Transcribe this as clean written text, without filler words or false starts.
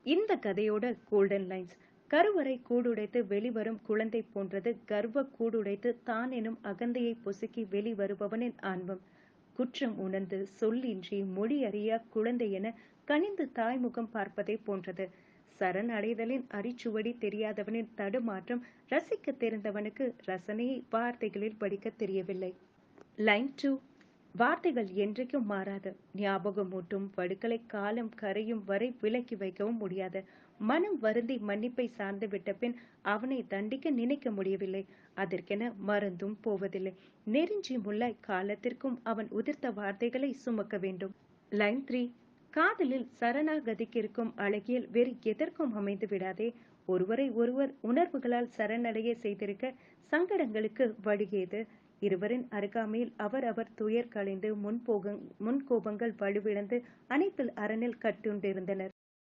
இந்த கதையோட golden lines. கருவறை கூடுடைத்து வெளிவரும் குழந்தை போன்றது கர்வ கூடுடைத்து தான் எனும் அகந்தையை பொசுக்கி வெளிவருபவனின் ஆன்மம். குற்றம் உணர்ந்து சொல்லின்றி மொழி அறியா குழந்தை என கனிந்து தாய்முகம் பார்ப்பதை போன்றது. சரண் அடைதலின் அரிச்சுவடி தெரியாதவனின் தடுமாற்றம் ரசிக்க தெரிந்தவனுக்கு ரசனையை வார்த்தைகளில் படிக்க தெரியவில்லை. லைன் 2. வார்த்தைகள் என்றைக்கும் மாறாது. ஞாபகமூட்டும் வடுக்களை காலம் கரையும் வரை விலக்கி வைக்கவும் முடியாது. மனம் வருந்தி மன்னிப்பை சார்ந்து விட்ட பின் அவனை தண்டிக்க நினைக்க முடியவில்லை. அதற்கென மறந்தும் போவதில்லை. நெருஞ்சி முள்ளாய் காலத்திற்கும் அவன் உதிர்த்த வார்த்தைகளை சுமக்க வேண்டும். லைன் 3. காதலில் சரணாகதிக்கு இருக்கும் அழகியல் வேறு எதற்கும் அமைந்து விடாதே. ஒருவரை ஒருவர் உணர்வுகளால் சரணடைய செய்திருக்க சங்கடங்களுக்கு வழியேது. இருவரின் அருகாமையில் அவர் துயர் களைந்து முன்கோபங்கள் வலுவிழந்து அணைப்பில் அரணில் கட்டுண்டிருந்தனர்.